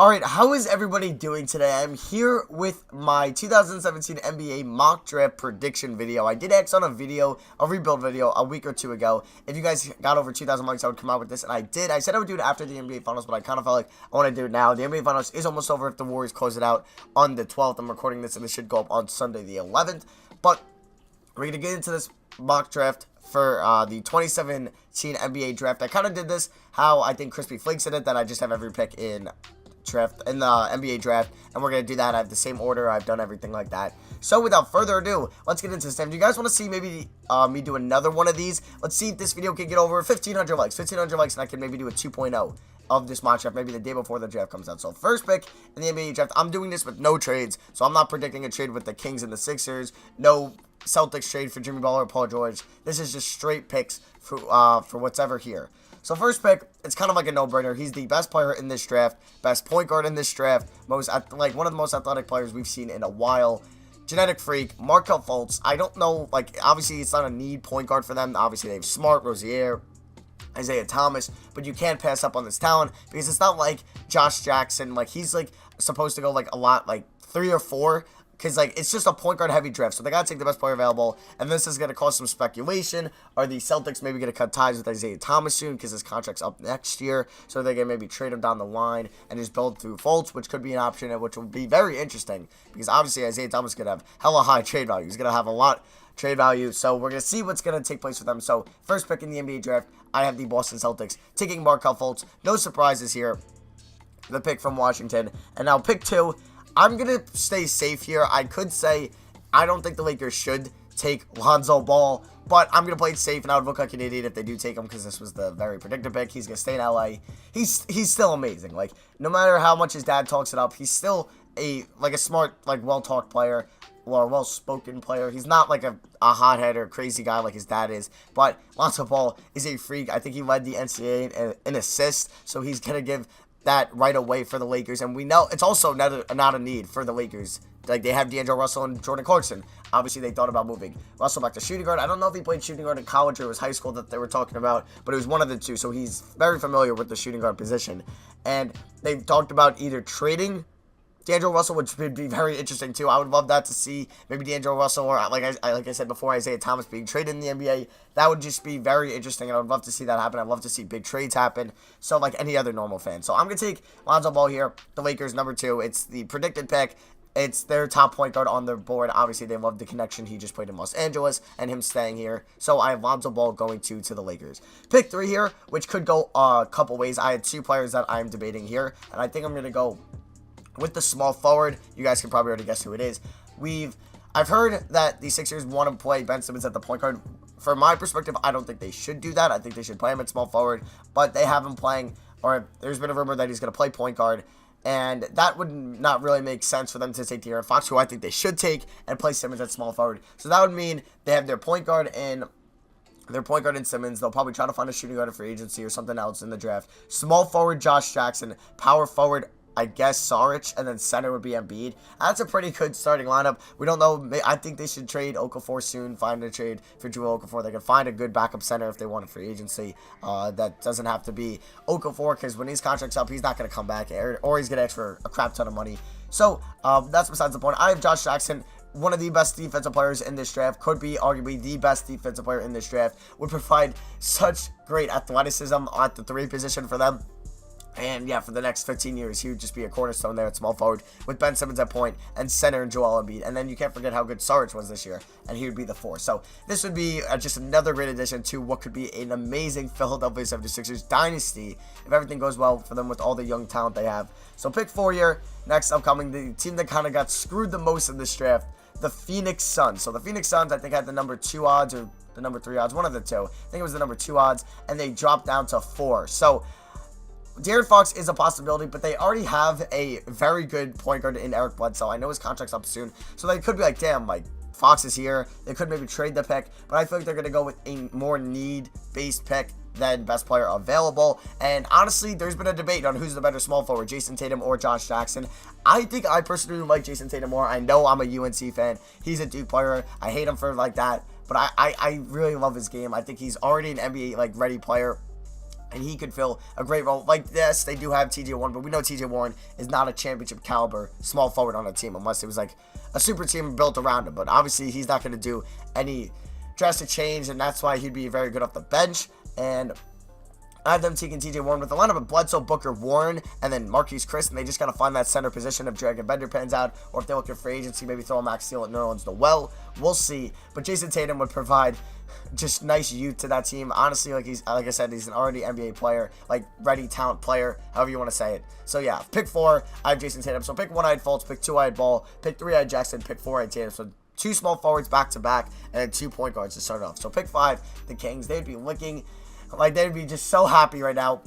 Alright, how is everybody doing today? I'm here with my 2017 NBA mock draft prediction video. I did X on a rebuild video a week or two ago. If you guys got over 2,000 likes, I would come out with this, and I did. I said I would do it after the NBA Finals, but I kind of felt like I want to do it now. The NBA Finals is almost over if the Warriors close it out on the 12th. I'm recording this, and this should go up on Sunday the 11th. But we're going to get into this mock draft for the 2017 NBA draft. I kind of did this how I think Crispy Flakes did it, that I just have every pick in the NBA draft, and we're gonna do that. I have the same order. I've done everything like that. So without further ado, let's get into this. Do you guys want to see maybe me do another one of these? Let's see if this video can get over 1,500 likes. 1,500 likes, and I can maybe do a 2.0 of this mock draft, maybe the day before the draft comes out. So first pick in the NBA draft, I'm doing this with no trades, so I'm not predicting a trade with the Kings and the Sixers. No Celtics trade for Jimmy Butler or Paul George. This is just straight picks for whatever here. So first pick, it's kind of like a no-brainer. He's the best player in this draft, best point guard in this draft, one of the most athletic players we've seen in a while. Genetic freak, Markelle Fultz. I don't know, obviously it's not a need point guard for them. Obviously they have Smart, Rozier, Isaiah Thomas, but you can't pass up on this talent because it's not like Josh Jackson. He's supposed to go a lot, 3 or 4. Because, it's just a point guard heavy draft. So they got to take the best player available. And this is going to cause some speculation. Are the Celtics maybe going to cut ties with Isaiah Thomas soon? Because his contract's up next year. So they're going to maybe trade him down the line and just build through Fultz, which could be an option, and which will be very interesting. Because obviously Isaiah Thomas is going to have hella high trade value. He's going to have a lot trade value. So we're going to see what's going to take place with them. So first pick in the NBA draft, I have the Boston Celtics taking Markelle Fultz. No surprises here. The pick from Washington. And now pick 2. I'm going to stay safe here. I could say I don't think the Lakers should take Lonzo Ball, but I'm going to play it safe, and I would look like an idiot if they do take him because this was the very predicted pick. He's going to stay in LA. He's still amazing. No matter how much his dad talks it up, he's still a smart, well-talked player or well-spoken player. He's not a hothead or crazy guy like his dad is, but Lonzo Ball is a freak. I think he led the NCAA in assists, so he's going to give that right away for the Lakers, and we know it's also not a need for the Lakers. They have D'Angelo Russell and Jordan Clarkson. Obviously, they thought about moving Russell back to shooting guard. I don't know if he played shooting guard in college or it was high school that they were talking about, but it was one of the two, so he's very familiar with the shooting guard position. And they've talked about either trading D'Angelo Russell, which would be very interesting too. I would love that to see maybe D'Angelo Russell or, like I said before, Isaiah Thomas being traded in the NBA. That would just be very interesting, and I would love to see that happen. I'd love to see big trades happen, so like any other normal fan. So I'm going to take Lonzo Ball here, the Lakers, number 2. It's the predicted pick. It's their top point guard on their board. Obviously, they love the connection. He just played in Los Angeles and him staying here. So I have Lonzo Ball going to the Lakers. Pick 3 here, which could go a couple ways. I had 2 players that I'm debating here, and I think I'm going to go with the small forward. You guys can probably already guess who it is. I've heard that the Sixers want to play Ben Simmons at the point guard. From my perspective, I don't think they should do that. I think they should play him at small forward, but they have him playing, or there's been a rumor that he's going to play point guard, and that would not really make sense for them to take De'Aaron Fox, who I think they should take, and play Simmons at small forward. So that would mean they have their point guard in Simmons. They'll probably try to find a shooting guard for agency or something else in the draft. Small forward, Josh Jackson. Power forward, I guess Saric, and then center would be Embiid. That's a pretty good starting lineup. We don't know. I think they should trade Okafor soon, find a trade for Jahlil Okafor. They can find a good backup center if they want a free agency. That doesn't have to be Okafor, because when his contract's up, he's not going to come back, or he's going to ask for a crap ton of money. So that's besides the point. I have Josh Jackson, one of the best defensive players in this draft, could be arguably the best defensive player in this draft, would provide such great athleticism at the 3 position for them. And yeah, for the next 15 years, he would just be a cornerstone there at small forward with Ben Simmons at point and center and Joel Embiid. And then you can't forget how good Saric was this year, and he would be the 4. So this would be just another great addition to what could be an amazing Philadelphia 76ers dynasty if everything goes well for them with all the young talent they have. So pick 4 here. Next upcoming, the team that kind of got screwed the most in this draft, the Phoenix Suns. So the Phoenix Suns, I think, had the number 2 odds or the number 3 odds, one of the 2. I think it was the number 2 odds, and they dropped down to 4. So De'Aaron Fox is a possibility, but they already have a very good point guard in Eric Bledsoe. I know his contract's up soon, so they could be like, damn, Fox is here. They could maybe trade the pick, but I feel like they're going to go with a more need-based pick than best player available. And honestly, there's been a debate on who's the better small forward, Jason Tatum or Josh Jackson. I think I personally like Jason Tatum more. I know I'm a UNC fan. He's a Duke player. I hate him for that, but I really love his game. I think he's already an NBA ready player. and he could fill a great role. Like, yes, they do have TJ Warren, but we know TJ Warren is not a championship caliber small forward on a team unless it was like a super team built around him. But obviously, he's not going to do any drastic change, and that's why he'd be very good off the bench. And I have them taking TJ Warren with a lineup of Bledsoe, Booker, Warren, and then Marquise Chris, and they just got to find that center position if Dragon Bender pans out, or if they're looking for agency, maybe throw a Max Steel at Nerlens Noel. We'll see. But Jason Tatum would provide just nice youth to that team. Honestly, like I said, he's an already NBA player, like ready talent player, however you want to say it. So yeah, pick 4, I have Jason Tatum. So pick 1, I had Fultz, pick 2, I had Ball, pick 3, I had Jackson, pick 4, I had Tatum. So 2 small forwards back to back, and then 2 point guards to start off. So pick 5, the Kings, they'd be licking, like they'd be just so happy right now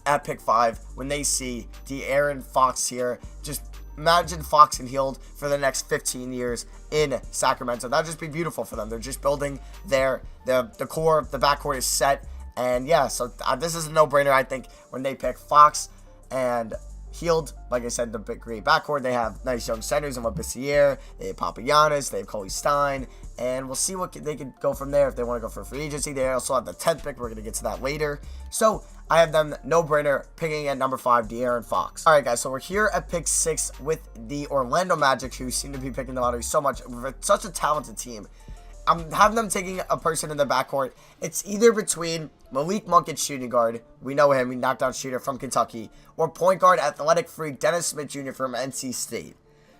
at pick 5 when they see De'Aaron Fox here. Just imagine Fox and Hield for the next 15 years in Sacramento. That'd just be beautiful for them. They're just building the core, the backcourt is set. And yeah, so this is a no-brainer, I think, when they pick Fox and Hield. Like I said, the big great backcourt. They have nice young centers in Labissiere, they have Papagiannis, they have Coley Stein, and we'll see what they could go from there if they want to go for free agency. They also have the 10th pick. We're going to get to that later. So I have them no-brainer picking at number 5, De'Aaron Fox. All right, guys, so we're here at pick 6 with the Orlando Magic, who seem to be picking the lottery so much. We're such a talented team. I'm having them taking a person in the backcourt. It's either between Malik Monk at shooting guard. We know him. He knocked down shooter from Kentucky. Or point guard, athletic freak Dennis Smith Jr. from NC State.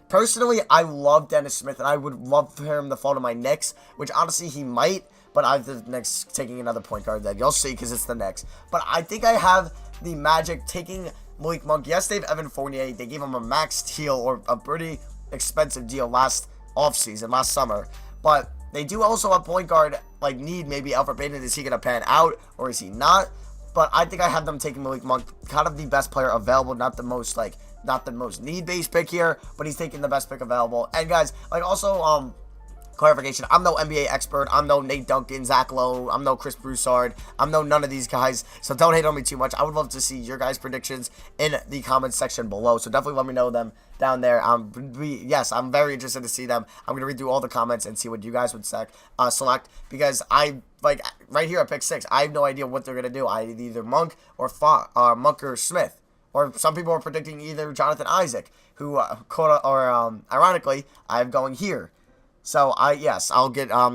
Personally, I love Dennis Smith, and I would love for him to fall to my Knicks, which honestly he might, but I have the Knicks taking another point guard then. You'll see because it's the Knicks. But I think I have the Magic taking Malik Monk. Yes, they have Evan Fournier. They gave him a max deal or a pretty expensive deal last summer. But they do also have point guard, like, need maybe Alfred Payton. Is he going to pan out or is he not? But I think I have them taking Malik Monk, kind of the best player available, not the most need-based pick here, but he's taking the best pick available. And guys, like, also, clarification, I'm no NBA expert. I'm no Nate Duncan, Zach Lowe. I'm no Chris Broussard. I'm no none of these guys, so don't hate on me too much. I would love to see your guys' predictions in the comments section below, so definitely let me know them down there. Yes, I'm very interested to see them. I'm going to read through all the comments and see what you guys would select, because right here at pick 6, I have no idea what they're going to do. I either Monk or Monk or Smith. Or some people are predicting either Jonathan Isaac, who, ironically, I have going here. So, I'll get, let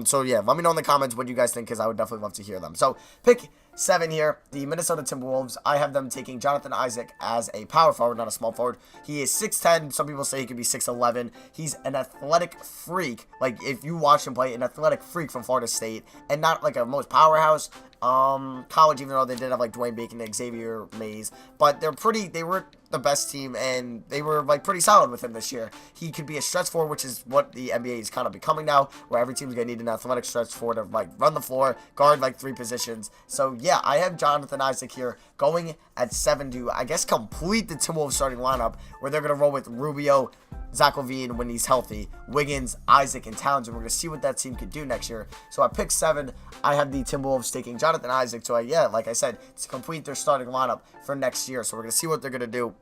me know in the comments what you guys think, because I would definitely love to hear them. So, pick 7 here, the Minnesota Timberwolves. I have them taking Jonathan Isaac as a power forward, not a small forward. He is 6'10". Some people say he could be 6'11". He's an athletic freak. Like, if you watch him play, an athletic freak from Florida State, and not like a most powerhouse college, even though they did have like Dwayne Bacon and Xavier Mays, but they were the best team, and they were like pretty solid with him this year. He could be a stretch forward, which is what the NBA is kind of becoming now, where every team's gonna need an athletic stretch forward to like run the floor, guard like 3 positions. So yeah, I have Jonathan Isaac here going at 7 to, I guess, complete the Timberwolves starting lineup, where they're gonna roll with Rubio, Zach LaVine when he's healthy, Wiggins, Isaac, and Towns, and we're going to see what that team could do next year. So at pick 7, I have the Timberwolves taking Jonathan Isaac. So like I said, to complete their starting lineup for next year. So we're going to see what they're going to do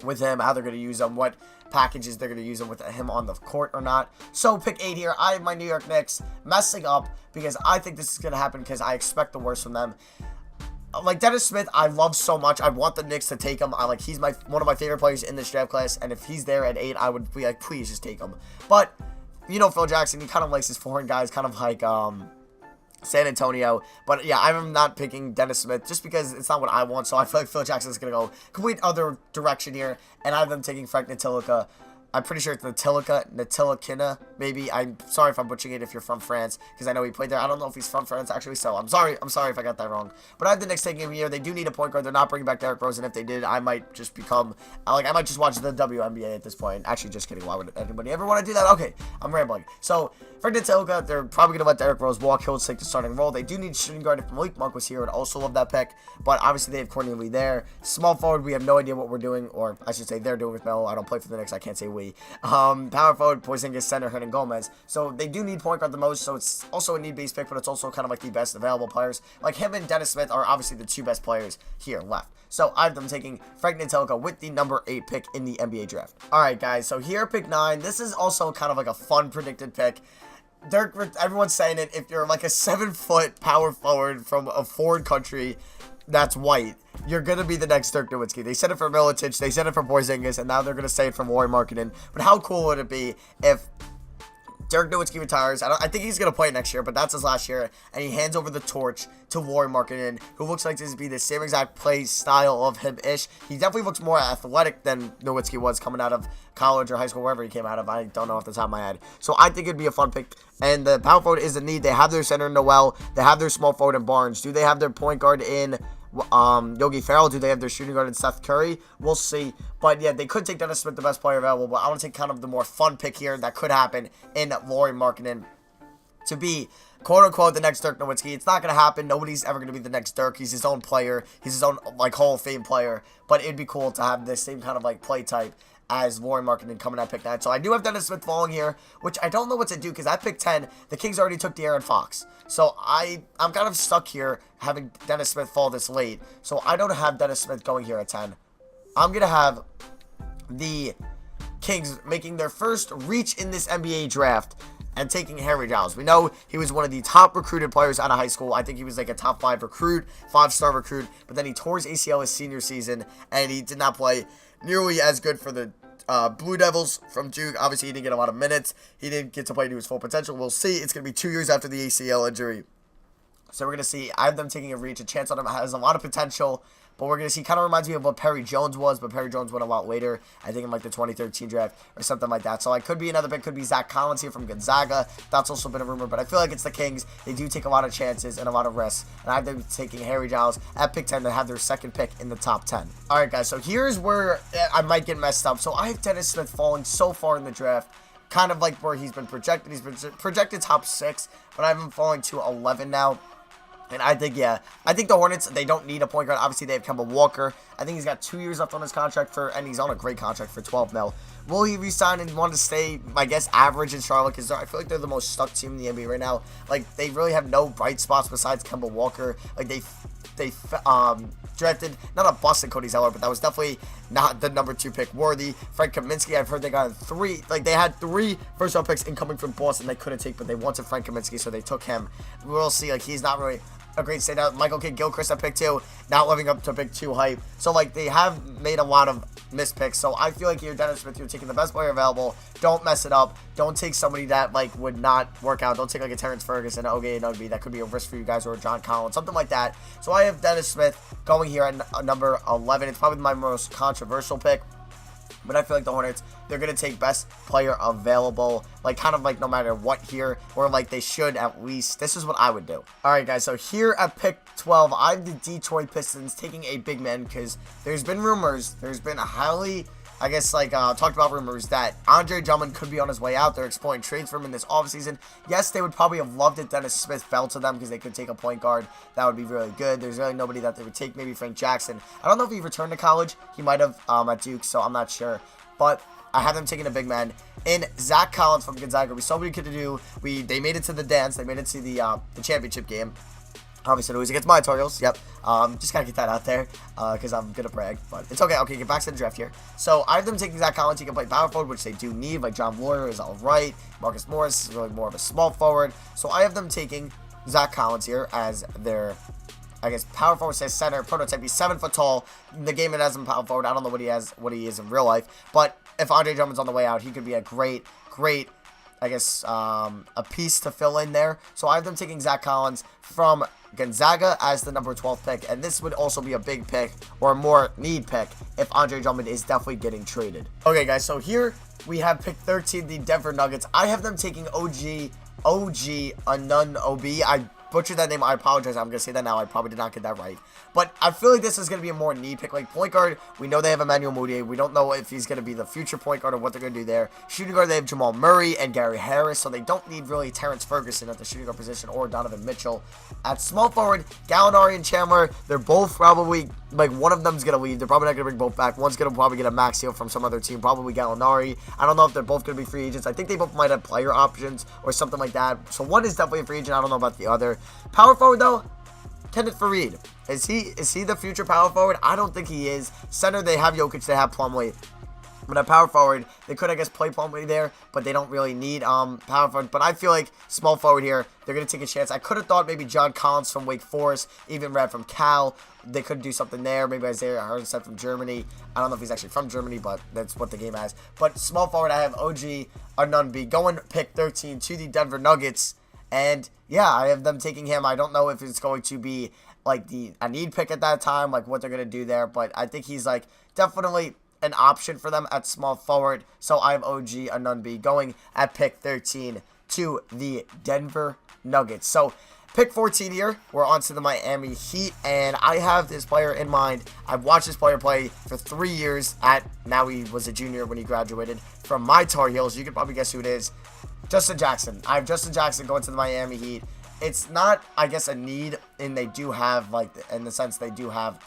with him, how they're going to use him, what packages they're going to use him with him on the court or not. So pick 8 here, I have my New York Knicks messing up, because I think this is going to happen, because I expect the worst from them. Like, Dennis Smith, I love so much. I want the Knicks to take him. He's one of my favorite players in this draft class, and if he's there at 8, I would be like, please just take him. But, you know, Phil Jackson, he kind of likes his foreign guys, kind of like San Antonio. But yeah, I'm not picking Dennis Smith just because it's not what I want. So I feel like Phil Jackson's going to go complete other direction here, and I have them taking Frank Ntilikina. I'm pretty sure it's Ntilikina, maybe. I'm sorry if I'm butchering it if you're from France, because I know he played there. I don't know if he's from France, actually, so I'm sorry if I got that wrong. But I have the Knicks taking him here. They do need a point guard. They're not bringing back Derrick Rose, and if they did, I might just become, I might just watch the WNBA at this point. Actually, just kidding. Why would anybody ever want to do that? Okay, I'm rambling. So, for Ntilikina, they're probably going to let Derrick Rose walk. He'll take the starting role. They do need shooting guard. If Malik Monk was here, I'd also love that pick. But obviously, they have Courtney Lee there. Small forward, we have no idea what we're doing, or I should say they're doing with Melo. I don't play for the Knicks. I can't say we. Power forward, Porzingis, center, Hernan Gomez. So they do need point guard the most, so it's also a need-based pick, but it's also kind of like the best available players. Like him and Dennis Smith are obviously the 2 best players here left. So I have them taking Frank Ntilikina with the number 8 pick in the NBA draft. Alright guys, so here pick 9. This is also kind of like a fun predicted pick. Everyone's saying it, if you're like a 7-foot power forward from a foreign country, that's white, you're going to be the next Dirk Nowitzki. They said it for Milicic, they said it for Porzingis, and now they're going to say it for Lauri Markkanen. But how cool would it be if Dirk Nowitzki retires? I think he's going to play next year, but that's his last year, and he hands over the torch to Lauri Markkanen, who looks like this to be the same exact play style of him-ish. He definitely looks more athletic than Nowitzki was coming out of college or high school, wherever he came out of. I don't know off the top of my head. So I think it'd be a fun pick, and the power forward is a need. They have their center in Noel. They have their small forward in Barnes. Do they have their point guard in Yogi Ferrell? Do they have their shooting guard in Seth Curry? We'll see. But yeah, they could take Dennis Smith, the best player available, but I want to take kind of the more fun pick here that could happen in Lauri Markkanen to be quote-unquote the next Dirk Nowitzki. It's not going to happen. Nobody's ever going to be the next Dirk. He's his own player. He's his own, like, Hall of Fame player. But it'd be cool to have this same kind of, like, play type as Lauri Markkanen coming at pick 9. So I do have Dennis Smith falling here, which I don't know what to do because at pick 10, the Kings already took De'Aaron Fox. So I'm kind of stuck here having Dennis Smith fall this late. So I don't have Dennis Smith going here at 10. I'm going to have the Kings making their first reach in this NBA draft and taking Harry Giles. We know he was one of the top recruited players out of high school. I think he was like a top 5 recruit, 5-star recruit, but then he tore his ACL his senior season, and he did not play nearly as good for the Blue Devils from Duke. Obviously, he didn't get a lot of minutes. He didn't get to play to his full potential. We'll see. It's going to be 2 years after the ACL injury. So we're going to see. I have them taking a reach. A chance on him has a lot of potential. But we're going to see, kind of reminds me of what Perry Jones was, but Perry Jones went a lot later, I think in like the 2013 draft or something like that. So I could be another pick, could be Zach Collins here from Gonzaga. That's also been a rumor, but I feel like it's the Kings. They do take a lot of chances and a lot of risks, and I have them taking Harry Giles at pick 10 to have their second pick in the top 10. All right, guys, so here's where I might get messed up. So I have Dennis Smith falling so far in the draft, kind of like where he's been projected. He's been projected top 6, but I have him falling to 11 now. And I think, yeah, I think the Hornets, they don't need a point guard. Obviously, they have Kemba Walker. I think he's got 2 years left on his contract and he's on a great contract for 12 mil. Will he resign and want to stay, I guess, average in Charlotte? Because I feel like they're the most stuck team in the NBA right now. Like, they really have no bright spots besides Kemba Walker. Like, they drafted, not a bust in Cody Zeller, but that was definitely not the number 2 pick worthy. Frank Kaminsky, I've heard they got 3, like they had 3 first-round picks incoming from Boston they couldn't take, but they wanted Frank Kaminsky, so they took him. We'll see, like he's not really a great standout. Michael Kidd-Gilchrist at pick 2, not living up to pick 2 hype. So like they have made a lot of missed picks. So I feel like you're Dennis Smith, you're taking the best player available. Don't mess it up. Don't take somebody that like would not work out. Don't take like a Terrence Ferguson, Oge Anugby. That could be a risk for you guys, or a John Collins, something like that. So I have Dennis Smith going here at number 11. It's probably my most controversial pick. But I feel like the Hornets, they're going to take best player available, like kind of like no matter what here, or like they should at least. This is what I would do. All right, guys, so here at pick 12, I'm the Detroit Pistons taking a big man because there's been rumors, there's been a highly, I guess, like, talked about rumors that Andre Drummond could be on his way out. They're exploring trades for him in this offseason. Yes, they would probably have loved it Dennis Smith fell to them because they could take a point guard. That would be really good. There's really nobody that they would take. Maybe Frank Jackson. I don't know if he returned to college. He might have at Duke, so I'm not sure. But I have them taking a big man in Zach Collins from Gonzaga. We saw what he could do. They made it to the dance. They made it to the championship game. Obviously, it was against my Torials. Yep. Just gotta get that out there because I'm gonna brag. But it's okay. Okay, get back to the draft here. So I have them taking Zach Collins. He can play power forward, which they do need. Like John Warrior is all right. Marcus Morris is really more of a small forward. So I have them taking Zach Collins here as their, I guess, power forward says center prototype. He's 7 foot tall. In the game it has him power forward. I don't know what he is in real life. But if Andre Drummond's on the way out, he could be a great, I guess, a piece to fill in there. So I have them taking Zach Collins from Gonzaga as the number 12 pick, and this would also be a big pick or a more need pick if Andre Drummond is definitely getting traded. Okay, guys, so here we have pick 13, the Denver Nuggets. I have them taking OG Anunoby. I butchered that name. I apologize. I'm going to say that now. I probably did not get that right. But I feel like this is going to be a more need pick. Like point guard, we know they have Emmanuel Mudiay. We don't know if he's going to be the future point guard or what they're going to do there. Shooting guard, they have Jamal Murray and Gary Harris. So they don't need really Terrence Ferguson at the shooting guard position or Donovan Mitchell. At small forward, Gallinari and Chandler, they're both probably, like one of them's going to leave. They're probably not going to bring both back. One's going to probably get a max deal from some other team, probably Gallinari. I don't know if they're both going to be free agents. I think they both might have player options or something like that. So one is definitely a free agent. I don't know about the other. Power forward, though, Kenneth Faried. Is he the future power forward? I don't think he is. Center, they have Jokic, they have Plumlee. But at power forward, they could, I guess, play Plumlee there, but they don't really need power forward. But I feel like small forward here, they're going to take a chance. I could have thought maybe John Collins from Wake Forest, even Red from Cal. They could do something there. Maybe Isaiah Hartenstein from Germany. I don't know if he's actually from Germany, but that's what the game has. But small forward, I have OG Anunoby going pick 13 to the Denver Nuggets. And yeah, I have them taking him. I don't know if it's going to be like a need pick at that time, like what they're going to do there. But I think he's like definitely an option for them at small forward. So I have OG Anunoby going at pick 13 to the Denver Nuggets. So pick 14 here, we're on to the Miami Heat, and I have this player in mind. I've watched this player play for 3 years. Now he was a junior when he graduated from my Tar Heels. You can probably guess who it is. Justin Jackson. I have Justin Jackson going to the Miami Heat. It's not, I guess, a need, and they do have, like, in the sense they do have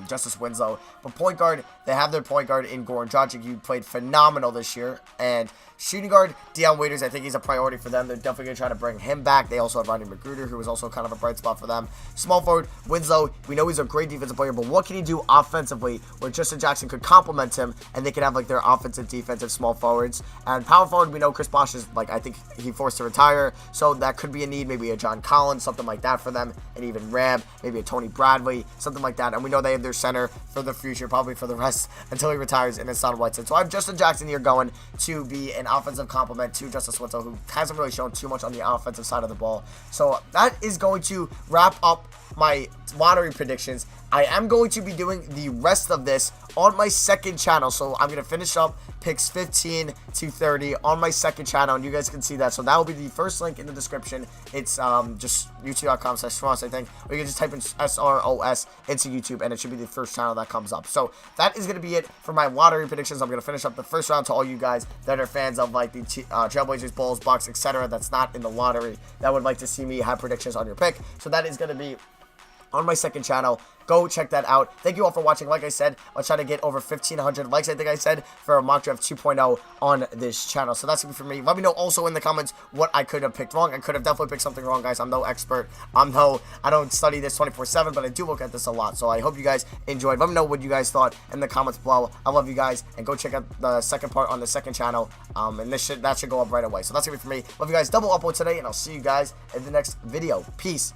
Justice Winslow. But point guard, they have their point guard in Goran Dragic, who played phenomenal this year. And shooting guard, Dion Waiters, I think he's a priority for them. They're definitely going to try to bring him back. They also have Rodney McGruder, who is also kind of a bright spot for them. Small forward, Winslow, we know he's a great defensive player, but what can he do offensively where Justin Jackson could complement him and they could have like their offensive, defensive small forwards? And power forward, we know Chris Bosh is like, I think he forced to retire, so that could be a need, maybe a John Collins, something like that for them, and even Rab, maybe a Tony Bradley, something like that. And we know they have their center for the future, probably for the rest until he retires, in Hassan Whiteside. So I have Justin Jackson here going to be an offensive complement to Justice Winslow, who hasn't really shown too much on the offensive side of the ball. So that is going to wrap up my lottery predictions. I am going to be doing the rest of this on my second channel. So I'm going to finish up picks 15 to 30 on my second channel, and you guys can see that. So that will be the first link in the description. It's just youtube.com/SROS, I think. Or you can just type in SROS into YouTube, and it should be the first channel that comes up. So that is going to be it for my lottery predictions. I'm going to finish up the first round to all you guys that are fans of like the Trailblazers, Bulls, Bucks, etc. That's not in the lottery, that would like to see me have predictions on your pick. So that is going to be on my second channel. Go check that out. Thank you all for watching. Like I said, I'll try to get over 1,500 likes, I think I said, for a mock draft 2.0 on this channel. So that's going to be for me. Let me know also in the comments what I could have picked wrong. I could have definitely picked something wrong, guys. I'm no expert. I don't study this 24/7, but I do look at this a lot. So I hope you guys enjoyed. Let me know what you guys thought in the comments below. I love you guys, and go check out the second part on the second channel. And that should go up right away. So that's going to be for me. Love you guys. Double upload today, and I'll see you guys in the next video. Peace.